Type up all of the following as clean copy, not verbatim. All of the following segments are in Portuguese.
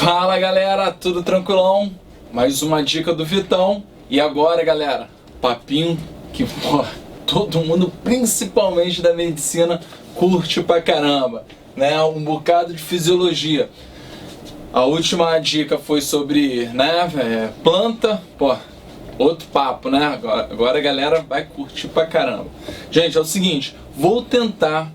Fala galera, tudo tranquilão? Mais uma dica do Vitão. E agora galera, papinho que todo mundo, principalmente da medicina, curte pra caramba, né? Um bocado de fisiologia. A última dica foi sobre, né, planta, outro papo, né? Agora a galera vai curtir pra caramba. Gente, é o seguinte, vou tentar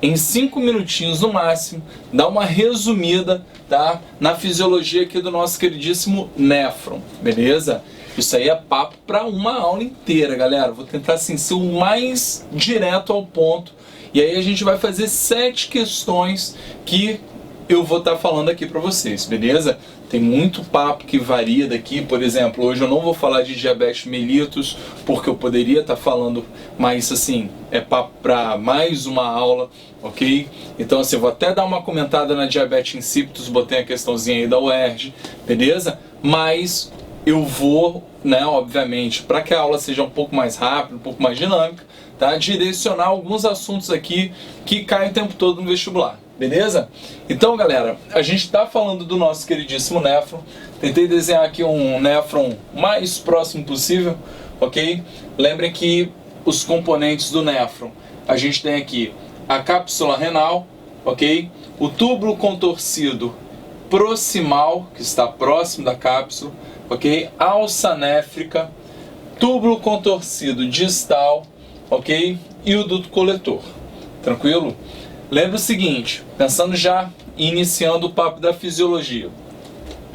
em 5 minutinhos no máximo dar uma resumida, tá, na fisiologia aqui do nosso queridíssimo néfron, beleza? Isso aí é papo para uma aula inteira, galera. Vou tentar assim, ser o mais direto ao ponto. E aí a gente vai fazer 7 questões que eu vou estar falando aqui para vocês, beleza? Tem muito papo que varia daqui. Por exemplo, hoje eu não vou falar de diabetes mellitus, porque eu poderia estar falando, mas assim, é papo para mais uma aula, ok? Então assim, eu vou até dar uma comentada na diabetes insípidos, botei a questãozinha aí da UERJ, beleza? Mas eu vou, né, obviamente, para que a aula seja um pouco mais rápida, um pouco mais dinâmica, tá? Direcionar alguns assuntos aqui que caem o tempo todo no vestibular. Beleza? Então, galera, a gente está falando do nosso queridíssimo néfron. Tentei desenhar aqui um néfron mais próximo possível, ok? Lembrem que os componentes do néfron, a gente tem aqui a cápsula renal, ok? O túbulo contorcido proximal, que está próximo da cápsula, ok? A alça néfrica, túbulo contorcido distal, ok? E o duto coletor. Tranquilo? Lembra o seguinte, pensando já, iniciando o papo da fisiologia.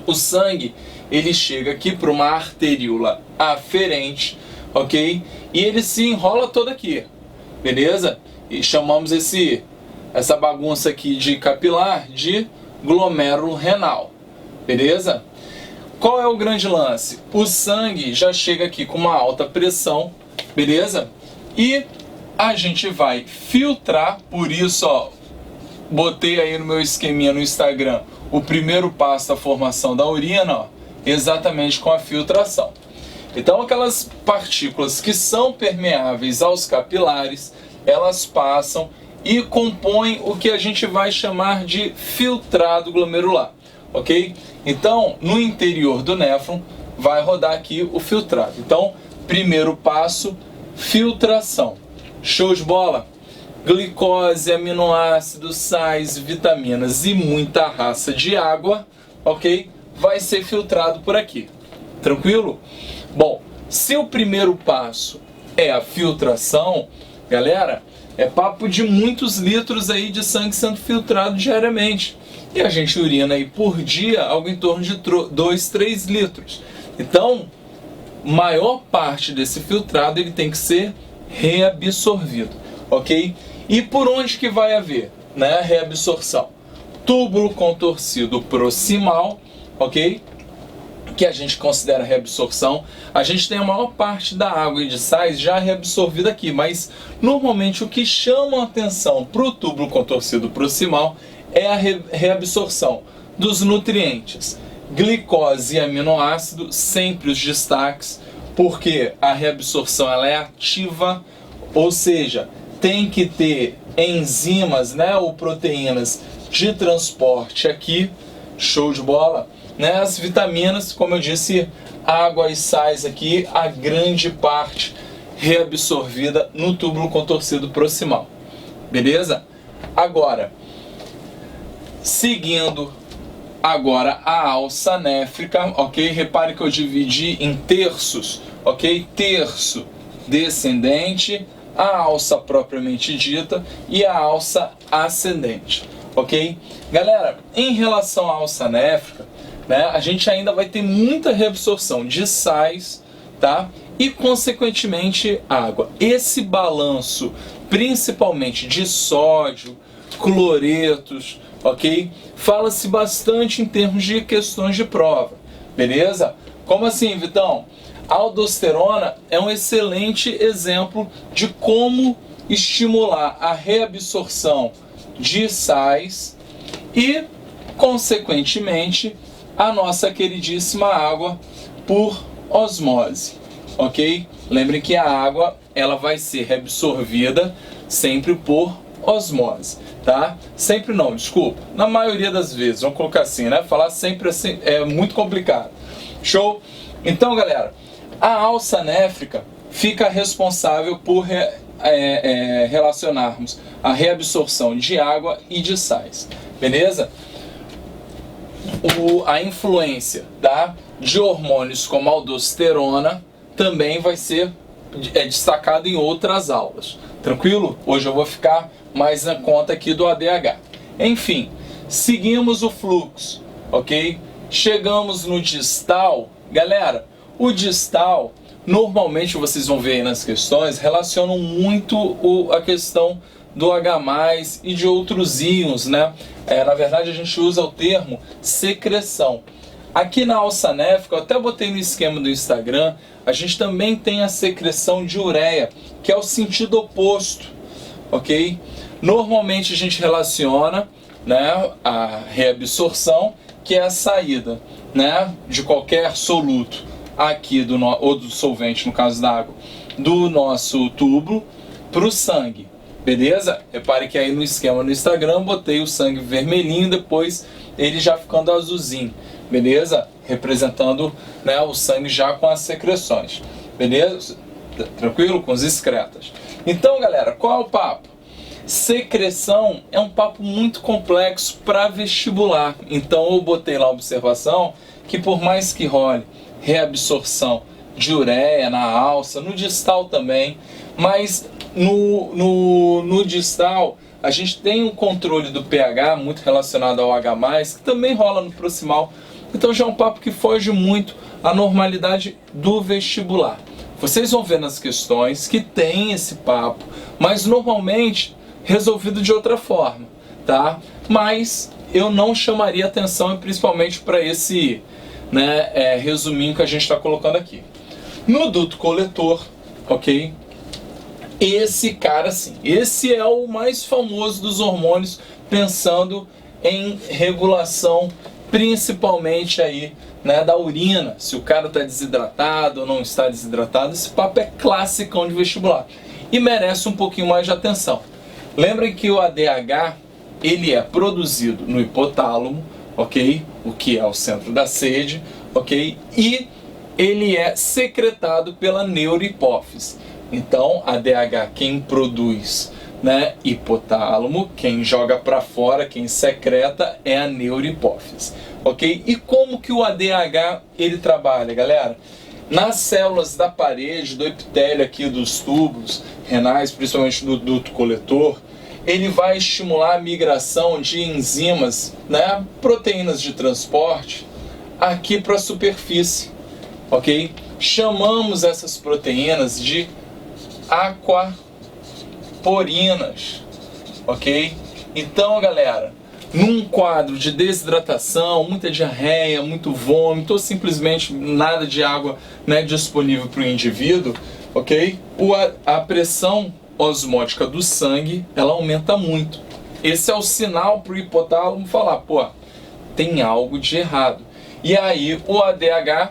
O sangue, ele chega aqui para uma arteríola aferente, ok? E ele se enrola todo aqui, beleza? E chamamos essa bagunça aqui de capilar de glomérulo renal, beleza? Qual é o grande lance? O sangue já chega aqui com uma alta pressão, beleza? E a gente vai filtrar, por isso, ó, botei aí no meu esqueminha no Instagram o primeiro passo da formação da urina, ó, exatamente com a filtração. Então aquelas partículas que são permeáveis aos capilares, elas passam e compõem o que a gente vai chamar de filtrado glomerular, ok? Então, no interior do néfron vai rodar aqui o filtrado. Então, primeiro passo, filtração. Show de bola? Glicose, aminoácidos, sais, vitaminas e muita raça de água, ok? Vai ser filtrado por aqui. Tranquilo? Bom, se o primeiro passo é a filtração, galera, é papo de muitos litros aí de sangue sendo filtrado diariamente. E a gente urina aí por dia algo em torno de 2, 3 litros. Então, maior parte desse filtrado ele tem que ser reabsorvido, ok? E por onde que vai haver, né, reabsorção? Túbulo contorcido proximal, ok? Que a gente considera reabsorção. A gente tem a maior parte da água e de sais já reabsorvida aqui, mas normalmente o que chama a atenção para o túbulo contorcido proximal é a reabsorção dos nutrientes. Glicose e aminoácido, sempre os destaques, porque a reabsorção ela é ativa, ou seja, tem que ter enzimas, né, ou proteínas de transporte aqui, show de bola, né? As vitaminas, como eu disse, água e sais aqui, a grande parte reabsorvida no túbulo contorcido proximal, beleza? Agora, seguindo agora a alça néfrica, ok? Repare que eu dividi em terços, ok? Terço descendente, a alça propriamente dita e a alça ascendente, ok? Galera, em relação à alça néfrica, né, a gente ainda vai ter muita reabsorção de sais, tá? E consequentemente água. Esse balanço, principalmente de sódio, cloretos, ok? Fala-se bastante em termos de questões de prova, beleza? Como assim, Vitão? A aldosterona é um excelente exemplo de como estimular a reabsorção de sais e, consequentemente, a nossa queridíssima água por osmose, ok? Lembrem que a água ela vai ser reabsorvida sempre por osmose, tá? Sempre não, desculpa. Na maioria das vezes, vamos colocar assim, né? Falar sempre assim é muito complicado. Show? Então, galera, a alça néfrica fica responsável por relacionarmos a reabsorção de água e de sais, beleza? A influência, tá, de hormônios como a aldosterona também vai ser destacado em outras aulas, tranquilo? Hoje eu vou ficar mais na conta aqui do ADH. Enfim, seguimos o fluxo, ok? Chegamos no distal. Galera, o distal, normalmente vocês vão ver aí nas questões, relacionam muito a questão do H+, e de outros íons, né? Na verdade a gente usa o termo secreção. Aqui na alça néfrica, eu até botei no esquema do Instagram, a gente também tem a secreção de ureia, que é o sentido oposto, ok? Normalmente a gente relaciona, né, a reabsorção, que é a saída, né, de qualquer soluto aqui ou do solvente, no caso da água, do nosso tubo para o sangue, beleza? Repare que aí no esquema no Instagram botei o sangue vermelhinho, depois ele já ficando azulzinho, beleza? Representando, né, o sangue já com as secreções, beleza? Tranquilo? Com os excretas. Então, galera, qual é o papo? Secreção é um papo muito complexo para vestibular. Então eu botei lá a observação que por mais que role reabsorção de ureia na alça, no distal também, mas no distal a gente tem um controle do pH muito relacionado ao H+, que também rola no proximal. Então já é um papo que foge muito à normalidade do vestibular. Vocês vão ver nas questões que tem esse papo, mas normalmente resolvido de outra forma, tá? Mas eu não chamaria atenção, principalmente para esse, né, resuminho que a gente está colocando aqui. No duto coletor, ok? Esse cara, sim, esse é o mais famoso dos hormônios, pensando em regulação, principalmente aí, né, da urina, se o cara está desidratado ou não está desidratado. Esse papo é classicão de vestibular e merece um pouquinho mais de atenção. Lembrem que o ADH, ele é produzido no hipotálamo, ok? O que é o centro da sede, ok? E ele é secretado pela neurohipófise. Então, ADH, quem produz, né, hipotálamo, quem joga para fora, quem secreta é a neurohipófise, ok? E como que o ADH ele trabalha, galera? Nas células da parede, do epitélio aqui dos tubos renais, principalmente do duto coletor, ele vai estimular a migração de enzimas, né, proteínas de transporte, aqui para a superfície, ok? Chamamos essas proteínas de aquaporinas, ok? Então, galera, num quadro de desidratação, muita diarreia, muito vômito, ou simplesmente nada de água, né, disponível para o indivíduo, ok? A pressão osmótica do sangue, ela aumenta muito. Esse é o sinal para o hipotálamo falar, pô, tem algo de errado. E aí o ADH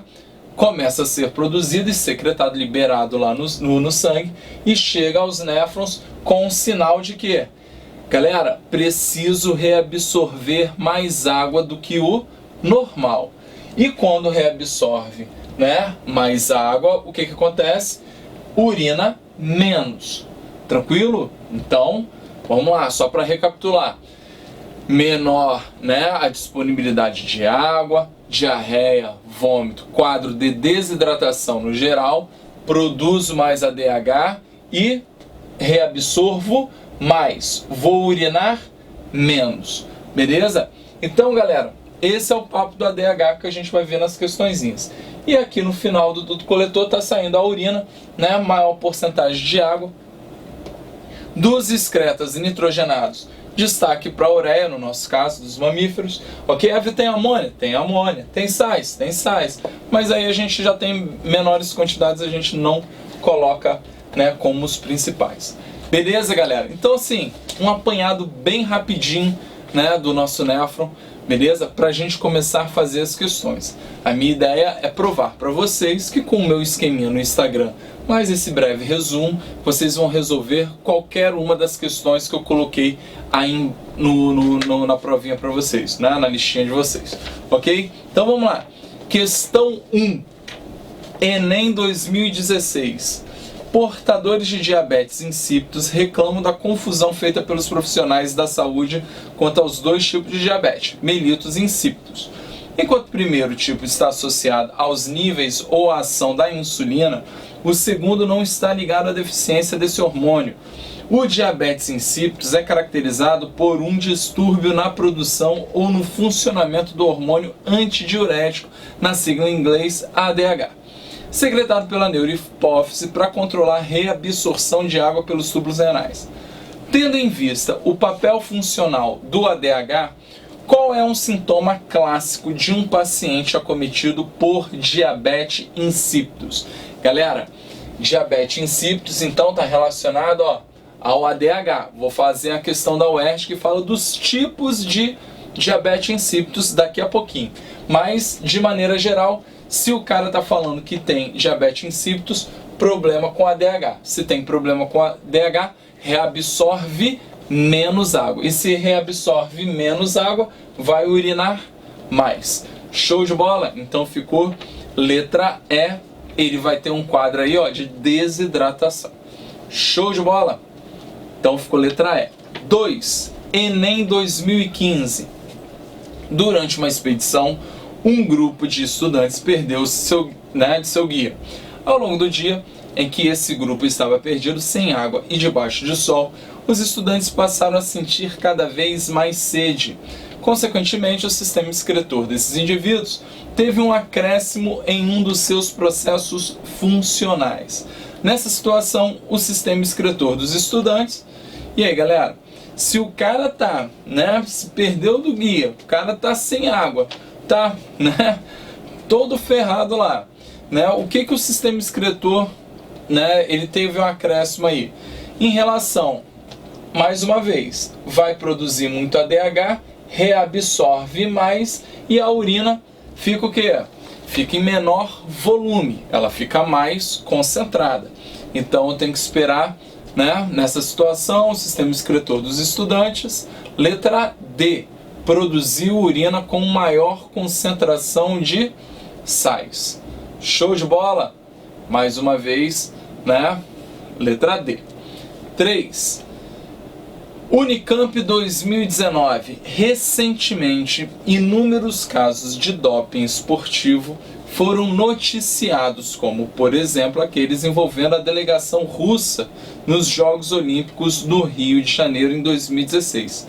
começa a ser produzido e secretado, liberado lá no sangue, e chega aos néfrons com um sinal de que, galera, preciso reabsorver mais água do que o normal. E quando reabsorve, né, mais água, o que acontece? Urina menos. Tranquilo? Então, vamos lá, só para recapitular. Menor, né, a disponibilidade de água, diarreia, vômito, quadro de desidratação no geral, produzo mais ADH e reabsorvo mais, vou urinar menos, beleza? Então, galera, esse é o papo do ADH que a gente vai ver nas questõezinhas. E aqui no final do duto coletor está saindo a urina, né, maior porcentagem de água, dos excretas nitrogenados, destaque para a ureia, no nosso caso, dos mamíferos, ok? Tem amônia? Tem amônia. Tem sais? Tem sais. Mas aí a gente já tem menores quantidades, a gente não coloca, né, como os principais. Beleza, galera? Então, assim, um apanhado bem rapidinho, né, do nosso néfron, beleza? Para a gente começar a fazer as questões. A minha ideia é provar para vocês que com o meu esqueminha no Instagram, mais esse breve resumo, vocês vão resolver qualquer uma das questões que eu coloquei aí na provinha para vocês, né? Na listinha de vocês, ok? Então vamos lá. Questão 1, Enem 2016. Portadores de diabetes insípidos reclamam da confusão feita pelos profissionais da saúde quanto aos dois tipos de diabetes, mellitus e insípidos. Enquanto o primeiro tipo está associado aos níveis ou à ação da insulina, o segundo não está ligado à deficiência desse hormônio. O diabetes insípidos é caracterizado por um distúrbio na produção ou no funcionamento do hormônio antidiurético, na sigla em inglês ADH, secretado pela neurohipófise para controlar a reabsorção de água pelos túbulos renais. Tendo em vista o papel funcional do ADH, qual é um sintoma clássico de um paciente acometido por diabetes insípidos? Galera, diabetes insípidos então está relacionado ao ADH. Vou fazer a questão da UERJ que fala dos tipos de diabetes insípidos daqui a pouquinho. Mas, de maneira geral, se o cara está falando que tem diabetes insípidos, problema com ADH. Se tem problema com ADH, reabsorve menos água. E se reabsorve menos água, vai urinar mais. Show de bola? Então ficou letra E. Ele vai ter um quadro aí de desidratação. Show de bola? Então ficou letra E. 2. Enem 2015. Durante uma expedição, um grupo de estudantes perdeu seu guia. Ao longo do dia em que esse grupo estava perdido, sem água e debaixo de sol, os estudantes passaram a sentir cada vez mais sede. Consequentemente, o sistema excretor desses indivíduos teve um acréscimo em um dos seus processos funcionais. Nessa situação, o sistema excretor dos estudantes... E aí, galera, se o cara se perdeu do guia, o cara tá sem água, todo ferrado lá, o que o sistema excretor, ele teve um acréscimo aí? Em relação, mais uma vez, vai produzir muito ADH, reabsorve mais e a urina fica o quê? Fica em menor volume, ela fica mais concentrada. Então eu tenho que esperar, nessa situação, o sistema excretor dos estudantes, letra D, produziu urina com maior concentração de sais. Show de bola? Mais uma vez, letra D. 3. Unicamp 2019. Recentemente, inúmeros casos de doping esportivo foram noticiados, como, por exemplo, aqueles envolvendo a delegação russa nos Jogos Olímpicos do Rio de Janeiro em 2016.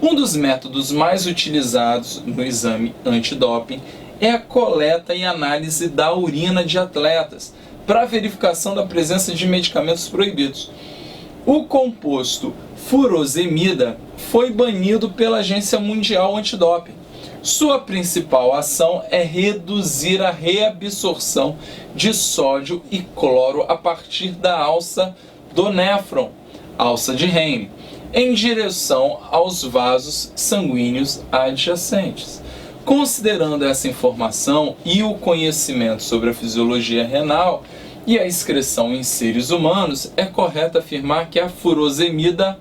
Um dos métodos mais utilizados no exame antidoping é a coleta e análise da urina de atletas para verificação da presença de medicamentos proibidos. O composto furosemida foi banido pela Agência Mundial Antidoping. Sua principal ação é reduzir a reabsorção de sódio e cloro a partir da alça do néfron, alça de Henle, em direção aos vasos sanguíneos adjacentes. Considerando essa informação e o conhecimento sobre a fisiologia renal e a excreção em seres humanos, é correto afirmar que a furosemida...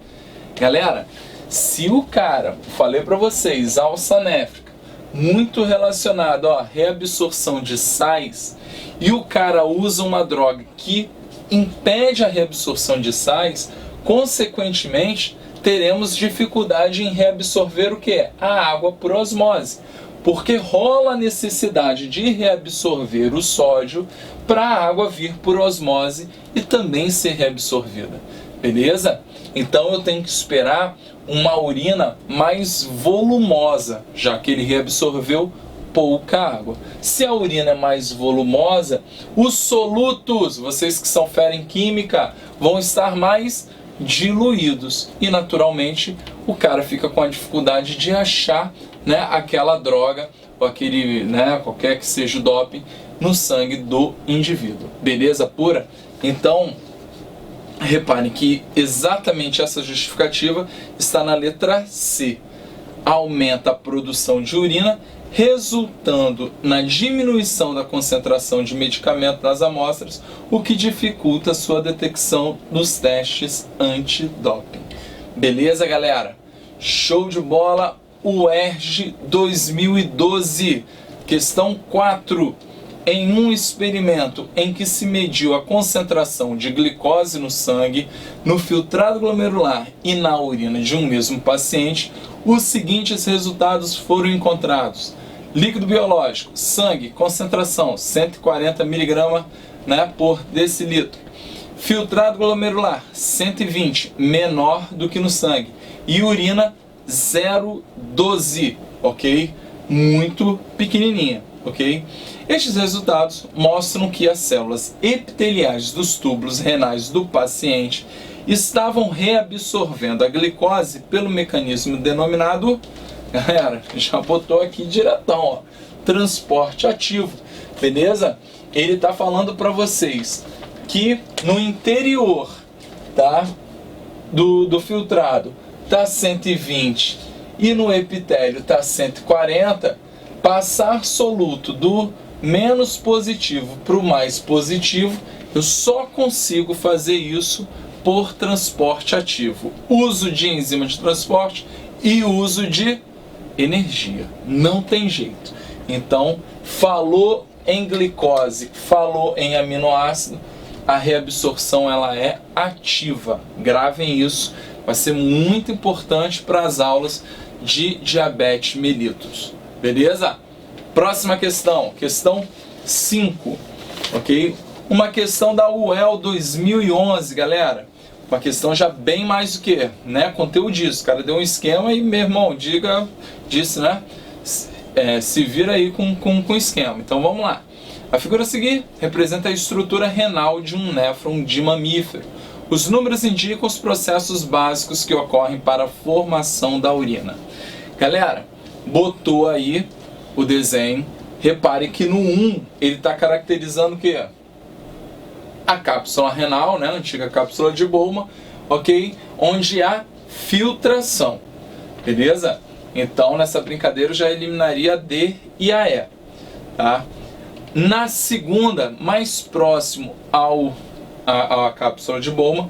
Galera, se o cara, falei para vocês, alça néfrica, muito relacionado à reabsorção de sais, e o cara usa uma droga que impede a reabsorção de sais, consequentemente, teremos dificuldade em reabsorver o que? A água por osmose. Porque rola a necessidade de reabsorver o sódio para a água vir por osmose e também ser reabsorvida. Beleza? Então eu tenho que esperar uma urina mais volumosa, já que ele reabsorveu pouca água. Se a urina é mais volumosa, os solutos, vocês que são fera em química, vão estar mais diluídos. E naturalmente o cara fica com a dificuldade de achar aquela droga ou aquele, qualquer que seja o doping no sangue do indivíduo. Beleza pura? Então, reparem que exatamente essa justificativa está na letra C. aumenta a produção de urina, resultando na diminuição da concentração de medicamento nas amostras, o que dificulta sua detecção nos testes antidoping. Beleza, galera? Show de bola! UERJ 2012, questão 4. Em um experimento em que se mediu a concentração de glicose no sangue, no filtrado glomerular e na urina de um mesmo paciente, os seguintes resultados foram encontrados. Líquido biológico, sangue, concentração 140 mg, por decilitro. Filtrado glomerular 120, menor do que no sangue. E urina 0,12, ok? Muito pequenininha, ok? Estes resultados mostram que as células epiteliais dos túbulos renais do paciente estavam reabsorvendo a glicose pelo mecanismo denominado, galera, já botou aqui diretão, ó, transporte ativo, beleza? Ele está falando para vocês que no interior, tá, do filtrado tá 120 e no epitélio tá 140, passar soluto do menos positivo para o mais positivo, eu só consigo fazer isso por transporte ativo. Uso de enzima de transporte e uso de energia. Não tem jeito. Então, falou em glicose, falou em aminoácido, a reabsorção ela é ativa. Gravem isso, vai ser muito importante para as aulas de diabetes mellitus. Beleza? Próxima questão, questão 5, ok? Uma questão da UEL 2011, galera. Uma questão já bem mais do que, conteúdo disso. O cara deu um esquema e, meu irmão, disse, se vira aí com esquema. Então vamos lá. A figura a seguir representa a estrutura renal de um néfron de mamífero. Os números indicam os processos básicos que ocorrem para a formação da urina. Galera, botou aí o desenho. Repare que no 1 ele está caracterizando o quê? A cápsula renal, a antiga cápsula de Bowman, ok? Onde há filtração, beleza? Então nessa brincadeira eu já eliminaria a D e a E, tá? Na segunda, mais próximo à cápsula de Bowman,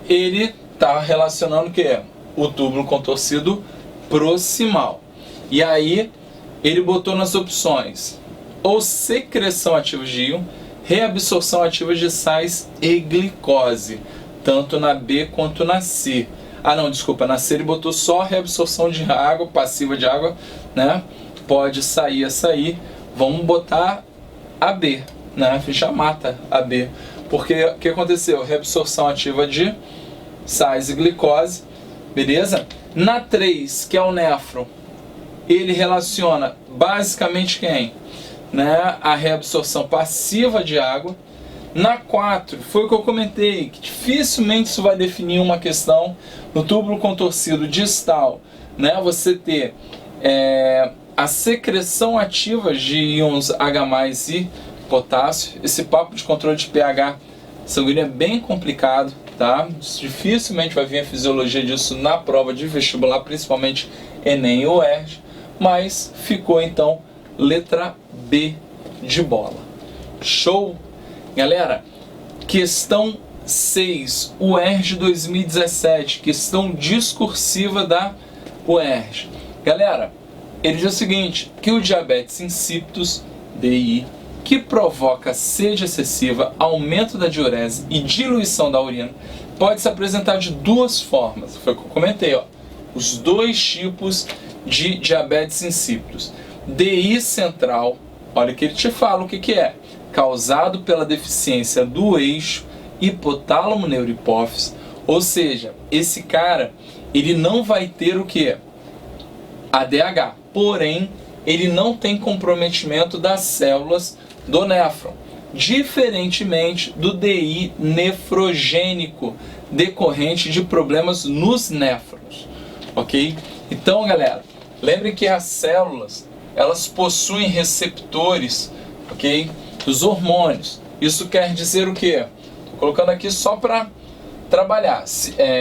ele está relacionando o quê? O túbulo contorcido proximal. E aí ele botou nas opções ou secreção ativa de íon, reabsorção ativa de sais e glicose, tanto na B quanto na C. Na C ele botou só reabsorção de água, passiva de água, Pode sair essa aí. Vamos botar a B, Já mata a B. Porque o que aconteceu? Reabsorção ativa de sais e glicose, beleza? Na 3, que é o néfron, ele relaciona basicamente quem? A reabsorção passiva de água. Na 4, foi o que eu comentei, que dificilmente isso vai definir uma questão. No túbulo contorcido distal, você ter a secreção ativa de íons H+, e potássio. Esse papo de controle de pH sanguíneo é bem complicado, tá? Dificilmente vai vir a fisiologia disso na prova de vestibular, principalmente Enem e UERJ, mas ficou então letra B de bola. Show? Galera, questão 6, UERJ 2017, questão discursiva da UERJ. Galera, ele diz o seguinte, que o diabetes insípidos, DI, que provoca sede excessiva, aumento da diurese e diluição da urina, pode se apresentar de duas formas. Foi o que eu comentei, ó. Os dois tipos de diabetes insípidos. DI central, olha que ele te fala o que é. Causado pela deficiência do eixo hipotálamo-neurohipófise, ou seja, esse cara, ele não vai ter o que? ADH, porém, ele não tem comprometimento das células do néfron, diferentemente do DI nefrogênico, decorrente de problemas nos néfrons, ok? Então, galera, lembrem que as células, elas possuem receptores, ok? Dos hormônios. Isso quer dizer o quê? Estou colocando aqui só para trabalhar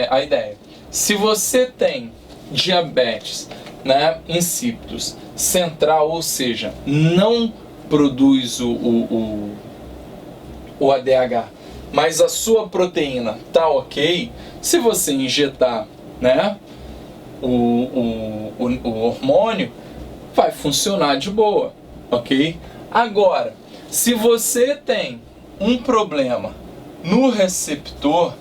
a ideia. Se você tem diabetes né, insípidos. Central, ou seja, não produz o ADH, mas a sua proteína tá ok, se você injetar, né, o hormônio, vai funcionar de boa, ok? Agora, se você tem um problema no receptor,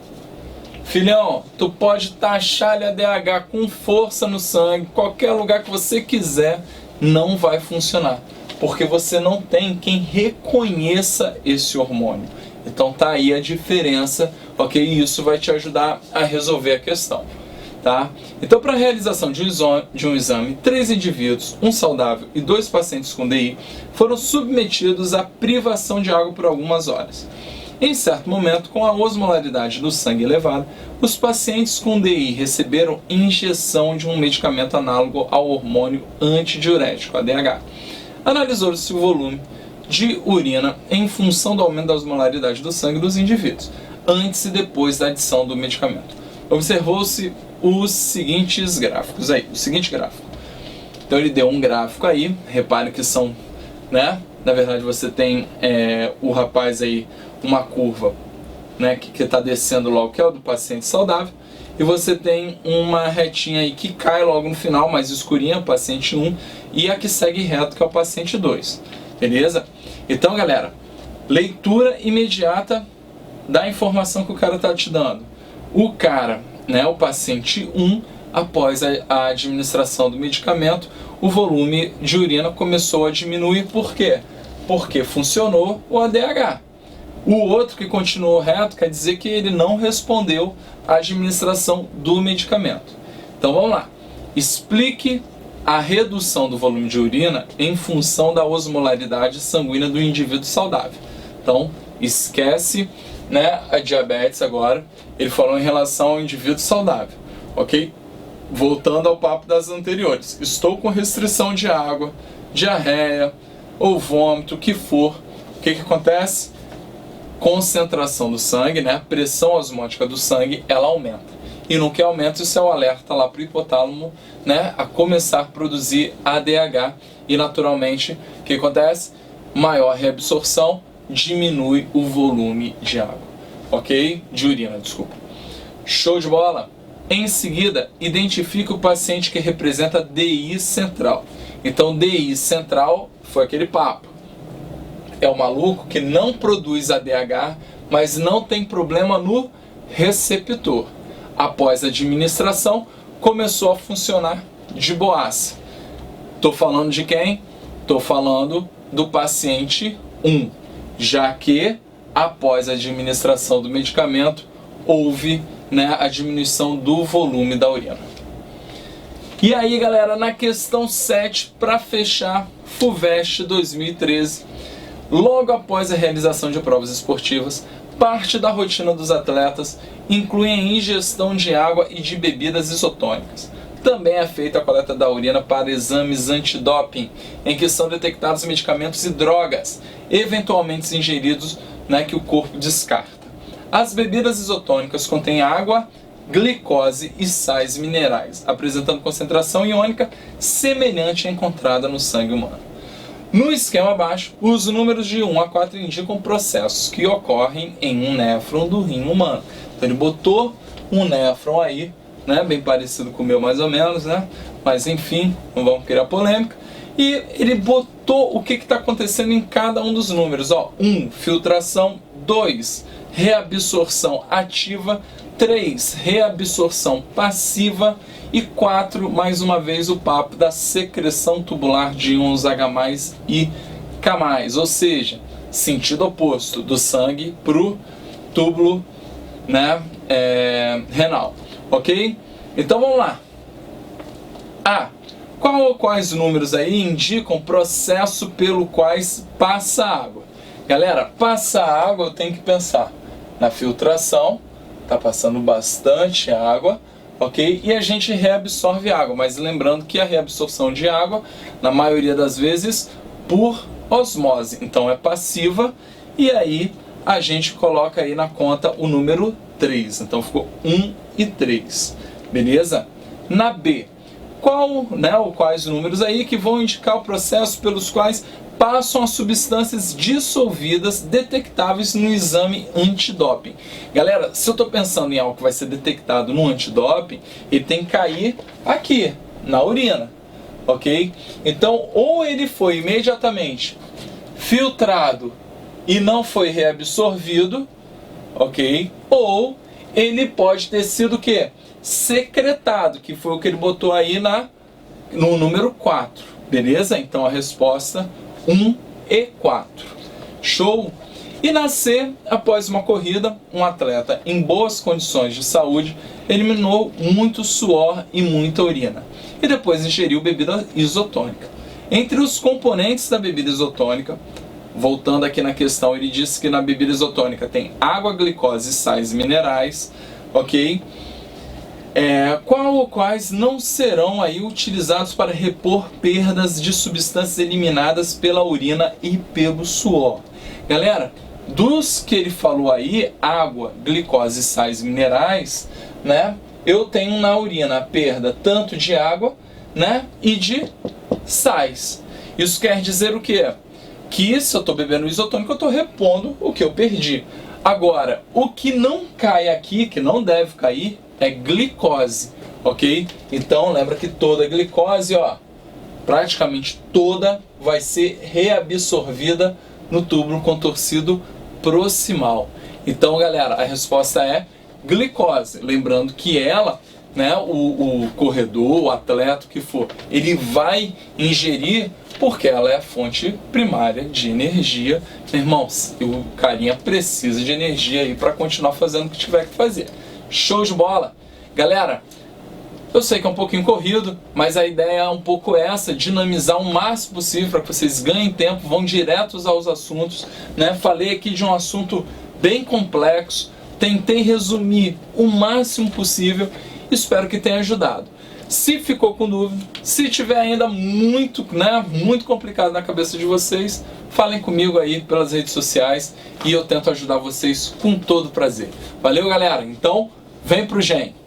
filhão, tu pode taxar ADH com força no sangue, qualquer lugar que você quiser, não vai funcionar, porque você não tem quem reconheça esse hormônio. Então tá aí a diferença, ok? E isso vai te ajudar a resolver a questão, tá? Então, para a realização de um exame, 3 indivíduos, um saudável e 2 pacientes com DI, foram submetidos à privação de água por algumas horas. Em certo momento, com a osmolaridade do sangue elevada, os pacientes com DI receberam injeção de um medicamento análogo ao hormônio antidiurético, ADH. Analisou-se o volume de urina em função do aumento da osmolaridade do sangue dos indivíduos, antes e depois da adição do medicamento. Observou-se os seguintes gráficos aí, o seguinte gráfico. Então ele deu um gráfico aí, repare que são, né, na verdade você tem o rapaz aí, uma curva, né, que está descendo logo, que é o do paciente saudável, e você tem uma retinha aí que cai logo no final, mais escurinha, paciente 1, e a que segue reto, que é o paciente 2, beleza? Então, galera, leitura imediata da informação que o cara está te dando. O cara, né, o paciente 1, após a administração do medicamento, o volume de urina começou a diminuir. Por quê? Porque funcionou o ADH. O outro que continuou reto quer dizer que ele não respondeu à administração do medicamento. Então vamos lá. Explique a redução do volume de urina em função da osmolaridade sanguínea do indivíduo saudável. Então esquece, né, a diabetes agora. Ele falou em relação ao indivíduo saudável, ok? Voltando ao papo das anteriores. Estou com restrição de água, diarreia ou vômito, o que for. O que acontece? Concentração do sangue, né? A pressão osmótica do sangue, ela aumenta. E no que aumenta, isso é o alerta lá para o hipotálamo, né, a começar a produzir ADH. E naturalmente, o que acontece? Maior reabsorção, diminui o volume de água, ok? De urina, desculpa. Show de bola? Em seguida, identifique o paciente que representa DI central. Então, DI central foi aquele papo. É o maluco que não produz ADH, mas não tem problema no receptor. Após a administração, começou a funcionar de boaça. Estou falando de quem? Estou falando do paciente 1, já que após a administração do medicamento, houve, né, a diminuição do volume da urina. E aí, galera, na questão 7, para fechar, FUVEST 2013, logo após a realização de provas esportivas, parte da rotina dos atletas inclui a ingestão de água e de bebidas isotônicas. Também é feita a coleta da urina para exames antidoping, em que são detectados medicamentos e drogas, eventualmente ingeridos, né, que o corpo descarta. As bebidas isotônicas contêm água, glicose e sais minerais, apresentando concentração iônica semelhante à encontrada no sangue humano. No esquema abaixo, os números de 1 a 4 indicam processos que ocorrem em um néfron do rim humano. Então ele botou um néfron aí, né, bem parecido com o meu mais ou menos, né? Mas enfim, não vamos criar polêmica. E ele botou o que está acontecendo em cada um dos números. 1, filtração. 2, reabsorção ativa. 3, reabsorção passiva. E 4, mais uma vez, o papo da secreção tubular de íons H+, e K+, ou seja, sentido oposto do sangue para o túbulo, né, renal, ok? Então vamos lá. Quais números aí indicam processo pelo quais passa água? Galera, passa água, eu tenho que pensar na filtração, tá passando bastante água, ok? E a gente reabsorve água, mas lembrando que a reabsorção de água, na maioria das vezes, por osmose, então é passiva, e aí a gente coloca aí na conta o número 3, então ficou 1 e 3, beleza? Na B, quais números aí que vão indicar o processo pelos quais passam as substâncias dissolvidas detectáveis no exame antidoping. Galera, se eu estou pensando em algo que vai ser detectado no antidoping, ele tem que cair aqui, na urina, ok? Então, ou ele foi imediatamente filtrado e não foi reabsorvido, ok? Ou ele pode ter sido o quê? Secretado, que foi o que ele botou aí no número 4, beleza? Então a resposta 1 e 4. Show? E na C, após uma corrida, um atleta em boas condições de saúde eliminou muito suor e muita urina e depois ingeriu bebida isotônica. Entre os componentes da bebida isotônica, voltando aqui na questão, ele disse que na bebida isotônica tem água, glicose e sais minerais, ok? Qual ou quais não serão aí utilizados para repor perdas de substâncias eliminadas pela urina e pelo suor? Galera, dos que ele falou aí, água, glicose e sais minerais, né? Eu tenho na urina a perda tanto de água, né, e de sais. Isso quer dizer o quê? Que se eu estou bebendo isotônico, eu estou repondo o que eu perdi. Agora, o que não cai aqui, que não deve cair, é glicose, ok? Então lembra que toda glicose, ó, praticamente toda, vai ser reabsorvida no túbulo contorcido proximal. Então, galera, a resposta é glicose. Lembrando que ela, né, o corredor, o atleta, o que for, ele vai ingerir porque ela é a fonte primária de energia. Irmãos, o carinha precisa de energia aí para continuar fazendo o que tiver que fazer. Show de bola! Galera, eu sei que é um pouquinho corrido, mas a ideia é um pouco essa, dinamizar o máximo possível para que vocês ganhem tempo, vão diretos aos assuntos, né? Falei aqui de um assunto bem complexo, tentei resumir o máximo possível, espero que tenha ajudado. Se ficou com dúvida, se tiver ainda muito complicado na cabeça de vocês, falem comigo aí pelas redes sociais e eu tento ajudar vocês com todo prazer. Valeu, galera? Então, vem pro Gen!